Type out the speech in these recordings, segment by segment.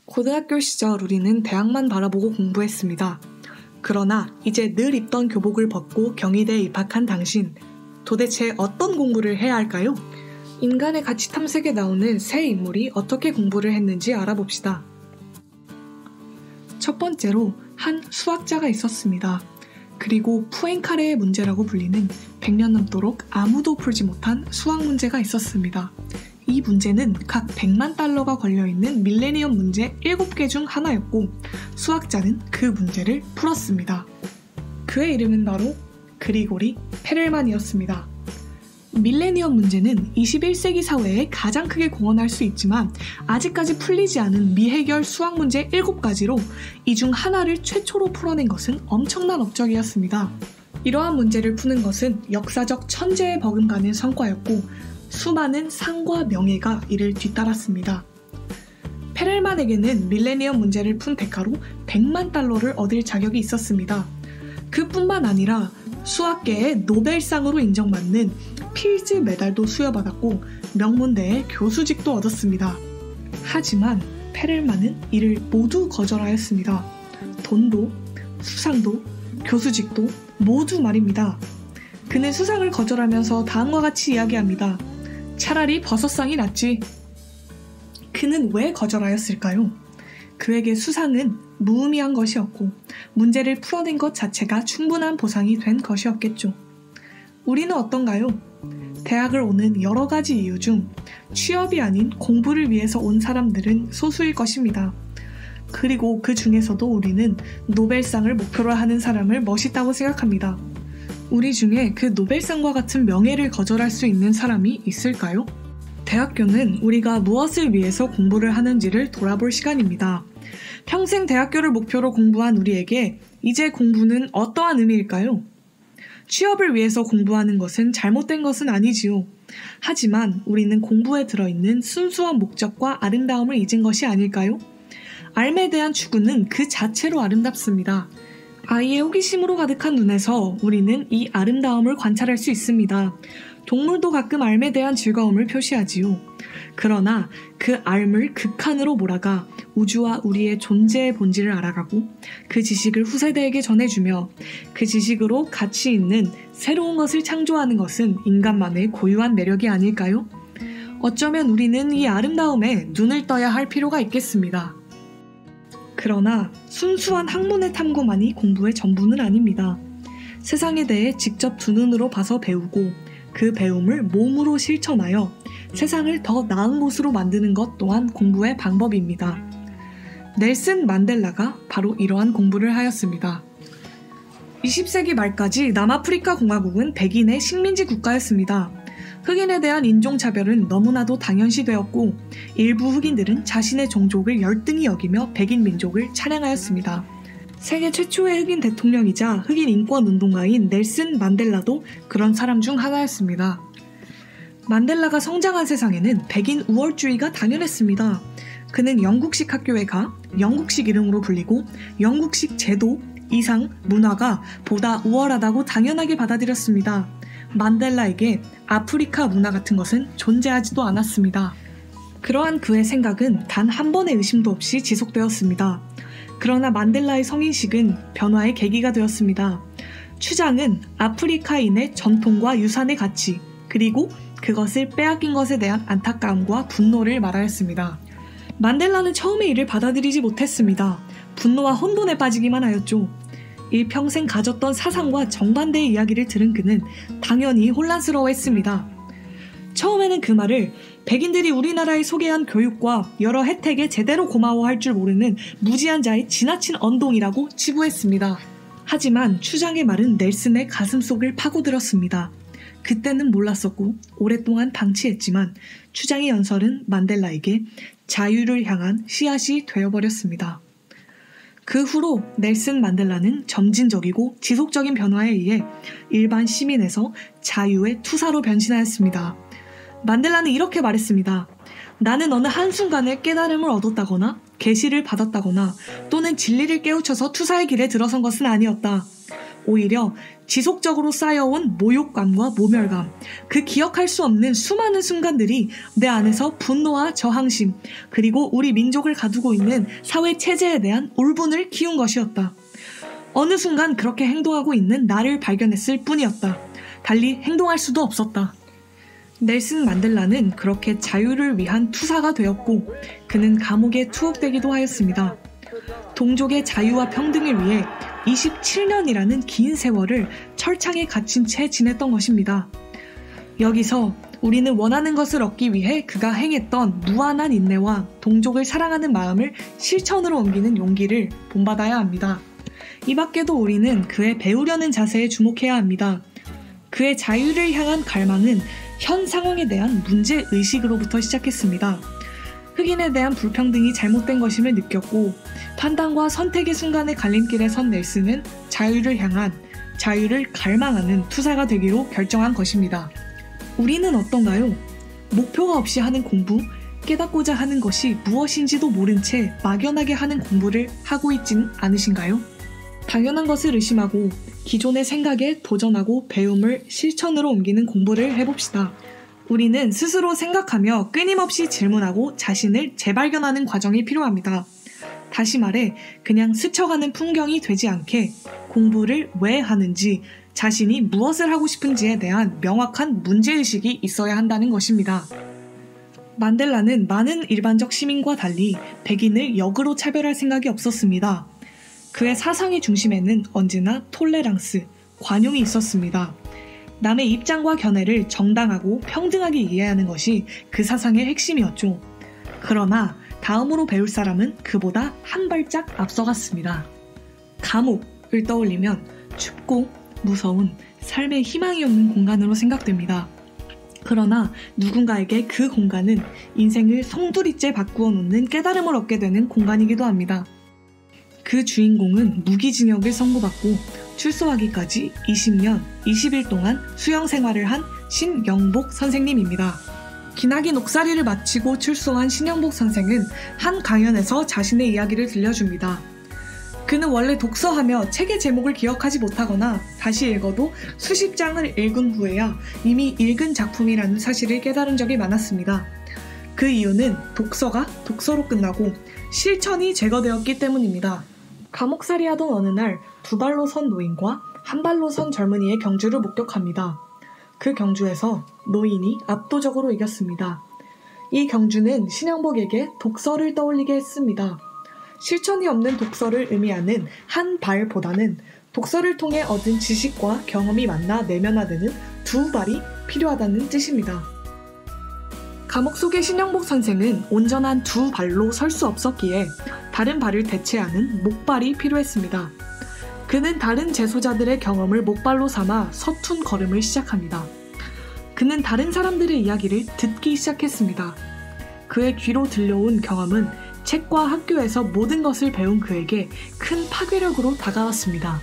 고등학교 시절 우리는 대학만 바라보고 공부했습니다. 그러나 이제 늘 입던 교복을 벗고 경희대에 입학한 당신, 도대체 어떤 공부를 해야 할까요? 인간의 가치 탐색에 나오는 새 인물이 어떻게 공부를 했는지 알아봅시다. 첫 번째로 한 수학자가 있었습니다. 그리고 푸엔카레의 문제라고 불리는 100년 넘도록 아무도 풀지 못한 수학 문제가 있었습니다. 이 문제는 각 100만 달러가 걸려있는 밀레니엄 문제 7개 중 하나였고 수학자는 그 문제를 풀었습니다. 그의 이름은 바로 그리고리 페렐만이었습니다. 밀레니엄 문제는 21세기 사회에 가장 크게 공헌할 수 있지만 아직까지 풀리지 않은 미해결 수학 문제 7가지로 이 중 하나를 최초로 풀어낸 것은 엄청난 업적이었습니다. 이러한 문제를 푸는 것은 역사적 천재에 버금가는 성과였고 수많은 상과 명예가 이를 뒤따랐습니다. 페렐만에게는 밀레니엄 문제를 푼 대가로 100만 달러를 얻을 자격이 있었습니다. 그뿐만 아니라 수학계의 노벨상으로 인정받는 필즈 메달도 수여받았고 명문대의 교수직도 얻었습니다. 하지만 페렐만은 이를 모두 거절하였습니다. 돈도, 수상도, 교수직도 모두 말입니다. 그는 수상을 거절하면서 다음과 같이 이야기합니다. 차라리 버섯상이 낫지. 그는 왜 거절하였을까요? 그에게 수상은 무의미한 것이었고 문제를 풀어낸 것 자체가 충분한 보상이 된 것이었겠죠. 우리는 어떤가요? 대학을 오는 여러 가지 이유 중 취업이 아닌 공부를 위해서 온 사람들은 소수일 것입니다. 그리고 그 중에서도 우리는 노벨상을 목표로 하는 사람을 멋있다고 생각합니다. 우리 중에 그 노벨상과 같은 명예를 거절할 수 있는 사람이 있을까요? 대학교는 우리가 무엇을 위해서 공부를 하는지를 돌아볼 시간입니다. 평생 대학교를 목표로 공부한 우리에게 이제 공부는 어떠한 의미일까요? 취업을 위해서 공부하는 것은 잘못된 것은 아니지요. 하지만 우리는 공부에 들어있는 순수한 목적과 아름다움을 잊은 것이 아닐까요? 삶에 대한 추구는 그 자체로 아름답습니다. 아이의 호기심으로 가득한 눈에서 우리는 이 아름다움을 관찰할 수 있습니다. 동물도 가끔 삶에 대한 즐거움을 표시하지요. 그러나 그 삶을 극한으로 몰아가 우주와 우리의 존재의 본질을 알아가고 그 지식을 후세대에게 전해주며 그 지식으로 가치 있는 새로운 것을 창조하는 것은 인간만의 고유한 매력이 아닐까요? 어쩌면 우리는 이 아름다움에 눈을 떠야 할 필요가 있겠습니다. 그러나 순수한 학문의 탐구만이 공부의 전부는 아닙니다. 세상에 대해 직접 두 눈으로 봐서 배우고 그 배움을 몸으로 실천하여 세상을 더 나은 곳으로 만드는 것 또한 공부의 방법입니다. 넬슨 만델라가 바로 이러한 공부를 하였습니다. 20세기 말까지 남아프리카 공화국은 백인의 식민지 국가였습니다. 흑인에 대한 인종차별은 너무나도 당연시되었고 일부 흑인들은 자신의 종족을 열등히 여기며 백인 민족을 찬양하였습니다. 세계 최초의 흑인 대통령이자 흑인 인권운동가인 넬슨 만델라도 그런 사람 중 하나였습니다. 만델라가 성장한 세상에는 백인 우월주의가 당연했습니다. 그는 영국식 학교에 가 영국식 이름으로 불리고 영국식 제도, 이상, 문화가 보다 우월하다고 당연하게 받아들였습니다. 만델라에게 아프리카 문화 같은 것은 존재하지도 않았습니다. 그러한 그의 생각은 단 한 번의 의심도 없이 지속되었습니다. 그러나 만델라의 성인식은 변화의 계기가 되었습니다. 추장은 아프리카인의 전통과 유산의 가치, 그리고 그것을 빼앗긴 것에 대한 안타까움과 분노를 말하였습니다. 만델라는 처음에 이를 받아들이지 못했습니다. 분노와 혼돈에 빠지기만 하였죠. 일평생 가졌던 사상과 정반대의 이야기를 들은 그는 당연히 혼란스러워했습니다. 처음에는 그 말을 백인들이 우리나라에 소개한 교육과 여러 혜택에 제대로 고마워할 줄 모르는 무지한 자의 지나친 언동이라고 치부했습니다. 하지만 추장의 말은 넬슨의 가슴속을 파고들었습니다. 그때는 몰랐었고 오랫동안 방치했지만 추장의 연설은 만델라에게 자유를 향한 씨앗이 되어버렸습니다. 그 후로 넬슨 만델라는 점진적이고 지속적인 변화에 의해 일반 시민에서 자유의 투사로 변신하였습니다. 만델라는 이렇게 말했습니다. 나는 어느 한순간에 깨달음을 얻었다거나 계시를 받았다거나 또는 진리를 깨우쳐서 투사의 길에 들어선 것은 아니었다. 오히려 지속적으로 쌓여온 모욕감과 모멸감, 그 기억할 수 없는 수많은 순간들이 내 안에서 분노와 저항심, 그리고 우리 민족을 가두고 있는 사회 체제에 대한 울분을 키운 것이었다. 어느 순간 그렇게 행동하고 있는 나를 발견했을 뿐이었다. 달리 행동할 수도 없었다. 넬슨 만델라는 그렇게 자유를 위한 투사가 되었고, 그는 감옥에 투옥되기도 하였습니다. 동족의 자유와 평등을 위해 27년이라는 긴 세월을 철창에 갇힌 채 지냈던 것입니다. 여기서 우리는 원하는 것을 얻기 위해 그가 행했던 무한한 인내와 동족을 사랑하는 마음을 실천으로 옮기는 용기를 본받아야 합니다. 이 밖에도 우리는 그의 배우려는 자세에 주목해야 합니다. 그의 자유를 향한 갈망은 현 상황에 대한 문제의식으로부터 시작했습니다. 흑인에 대한 불평등이 잘못된 것임을 느꼈고, 판단과 선택의 순간의 갈림길에 선 넬슨은 자유를 향한, 자유를 갈망하는 투사가 되기로 결정한 것입니다. 우리는 어떤가요? 목표가 없이 하는 공부, 깨닫고자 하는 것이 무엇인지도 모른 채 막연하게 하는 공부를 하고 있진 않으신가요? 당연한 것을 의심하고 기존의 생각에 도전하고 배움을 실천으로 옮기는 공부를 해봅시다. 우리는 스스로 생각하며 끊임없이 질문하고 자신을 재발견하는 과정이 필요합니다. 다시 말해, 그냥 스쳐가는 풍경이 되지 않게 공부를 왜 하는지, 자신이 무엇을 하고 싶은지에 대한 명확한 문제의식이 있어야 한다는 것입니다. 만델라는 많은 일반적 시민과 달리 백인을 역으로 차별할 생각이 없었습니다. 그의 사상의 중심에는 언제나 톨레랑스, 관용이 있었습니다. 남의 입장과 견해를 정당하고 평등하게 이해하는 것이 그 사상의 핵심이었죠. 그러나 다음으로 배울 사람은 그보다 한 발짝 앞서갔습니다. 감옥을 떠올리면 춥고 무서운, 삶에 희망이 없는 공간으로 생각됩니다. 그러나 누군가에게 그 공간은 인생을 송두리째 바꾸어 놓는 깨달음을 얻게 되는 공간이기도 합니다. 그 주인공은 무기징역을 선고받고 출소하기까지 20년, 20일 동안 수영 생활을 한 신영복 선생님입니다. 기나긴 옥살이를 마치고 출소한 신영복 선생은 한 강연에서 자신의 이야기를 들려줍니다. 그는 원래 독서하며 책의 제목을 기억하지 못하거나 다시 읽어도 수십 장을 읽은 후에야 이미 읽은 작품이라는 사실을 깨달은 적이 많았습니다. 그 이유는 독서가 독서로 끝나고 실천이 제거되었기 때문입니다. 감옥살이 하던 어느 날 두 발로 선 노인과 한 발로 선 젊은이의 경주를 목격합니다. 그 경주에서 노인이 압도적으로 이겼습니다. 이 경주는 신영복에게 독서를 떠올리게 했습니다. 실천이 없는 독서를 의미하는 한 발보다는 독서를 통해 얻은 지식과 경험이 만나 내면화되는 두 발이 필요하다는 뜻입니다. 감옥 속의 신영복 선생은 온전한 두 발로 설 수 없었기에 다른 발을 대체하는 목발이 필요했습니다. 그는 다른 재소자들의 경험을 목발로 삼아 서툰 걸음을 시작합니다. 그는 다른 사람들의 이야기를 듣기 시작했습니다. 그의 귀로 들려온 경험은 책과 학교에서 모든 것을 배운 그에게 큰 파괴력으로 다가왔습니다.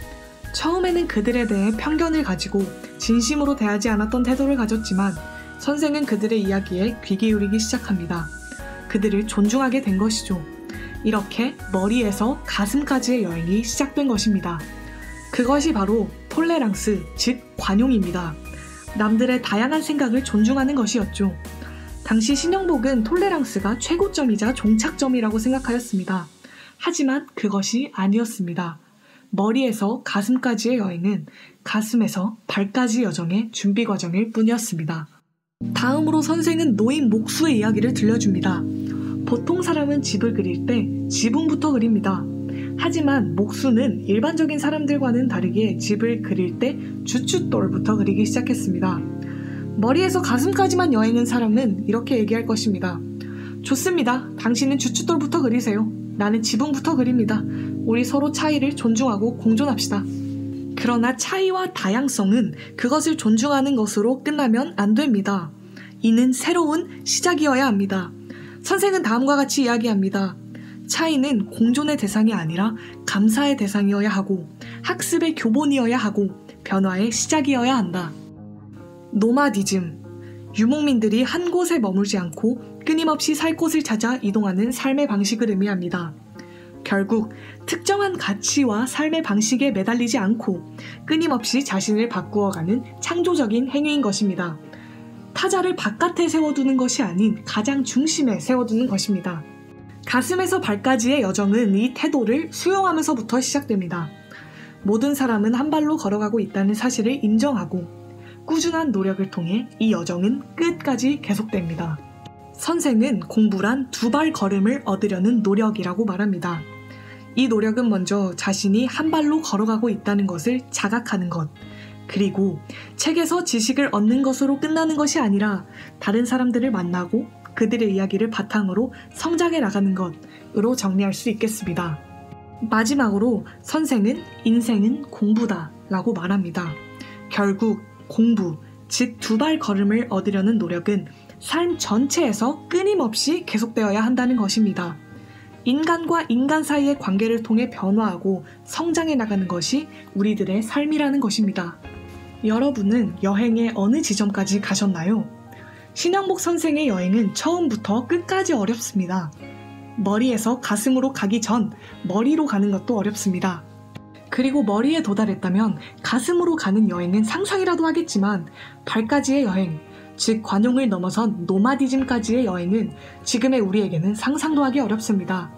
처음에는 그들에 대해 편견을 가지고 진심으로 대하지 않았던 태도를 가졌지만 선생은 그들의 이야기에 귀 기울이기 시작합니다. 그들을 존중하게 된 것이죠. 이렇게 머리에서 가슴까지의 여행이 시작된 것입니다. 그것이 바로 톨레랑스, 즉 관용입니다. 남들의 다양한 생각을 존중하는 것이었죠. 당시 신영복은 톨레랑스가 최고점이자 종착점이라고 생각하였습니다. 하지만 그것이 아니었습니다. 머리에서 가슴까지의 여행은 가슴에서 발까지 여정의 준비 과정일 뿐이었습니다. 다음으로 선생은 노인 목수의 이야기를 들려줍니다. 보통 사람은 집을 그릴 때 지붕부터 그립니다. 하지만 목수는 일반적인 사람들과는 다르게 집을 그릴 때 주춧돌부터 그리기 시작했습니다. 머리에서 가슴까지만 여행한 사람은 이렇게 얘기할 것입니다. 좋습니다. 당신은 주춧돌부터 그리세요. 나는 지붕부터 그립니다. 우리 서로 차이를 존중하고 공존합시다. 그러나 차이와 다양성은 그것을 존중하는 것으로 끝나면 안 됩니다. 이는 새로운 시작이어야 합니다. 선생은 다음과 같이 이야기합니다. 차이는 공존의 대상이 아니라 감사의 대상이어야 하고 학습의 교본이어야 하고 변화의 시작이어야 한다. 노마디즘, 유목민들이 한 곳에 머물지 않고 끊임없이 살 곳을 찾아 이동하는 삶의 방식을 의미합니다. 결국 특정한 가치와 삶의 방식에 매달리지 않고 끊임없이 자신을 바꾸어가는 창조적인 행위인 것입니다. 타자를 바깥에 세워두는 것이 아닌 가장 중심에 세워두는 것입니다. 가슴에서 발까지의 여정은 이 태도를 수용하면서부터 시작됩니다. 모든 사람은 한 발로 걸어가고 있다는 사실을 인정하고 꾸준한 노력을 통해 이 여정은 끝까지 계속됩니다. 선생은 공부란 두 발 걸음을 얻으려는 노력이라고 말합니다. 이 노력은 먼저 자신이 한 발로 걸어가고 있다는 것을 자각하는 것, 그리고 책에서 지식을 얻는 것으로 끝나는 것이 아니라 다른 사람들을 만나고 그들의 이야기를 바탕으로 성장해 나가는 것으로 정리할 수 있겠습니다. 마지막으로 선생은 인생은 공부다 라고 말합니다. 결국 공부, 즉 두 발 걸음을 얻으려는 노력은 삶 전체에서 끊임없이 계속되어야 한다는 것입니다. 인간과 인간 사이의 관계를 통해 변화하고 성장해 나가는 것이 우리들의 삶이라는 것입니다. 여러분은 여행의 어느 지점까지 가셨나요? 신영복 선생의 여행은 처음부터 끝까지 어렵습니다. 머리에서 가슴으로 가기 전 머리로 가는 것도 어렵습니다. 그리고 머리에 도달했다면 가슴으로 가는 여행은 상상이라도 하겠지만 발까지의 여행, 즉 관용을 넘어선 노마디즘까지의 여행은 지금의 우리에게는 상상도 하기 어렵습니다.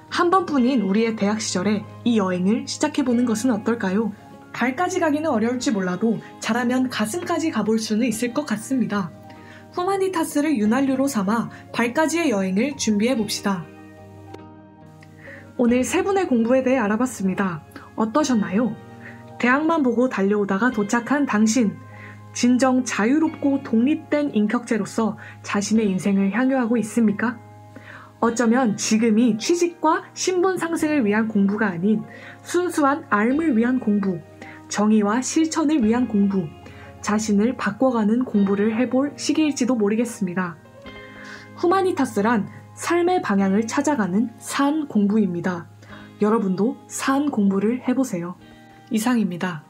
한 번뿐인 우리의 대학 시절에 이 여행을 시작해보는 것은 어떨까요? 발까지 가기는 어려울지 몰라도 잘하면 가슴까지 가볼 수는 있을 것 같습니다. 후마니타스를 윤활유로 삼아 발까지의 여행을 준비해봅시다. 오늘 세 분의 공부에 대해 알아봤습니다. 어떠셨나요? 대학만 보고 달려오다가 도착한 당신, 진정 자유롭고 독립된 인격체로서 자신의 인생을 향유하고 있습니까? 어쩌면 지금이 취직과 신분 상승을 위한 공부가 아닌 순수한 삶을 위한 공부, 정의와 실천을 위한 공부, 자신을 바꿔가는 공부를 해볼 시기일지도 모르겠습니다. 후마니타스란 삶의 방향을 찾아가는 산 공부입니다. 여러분도 산 공부를 해보세요. 이상입니다.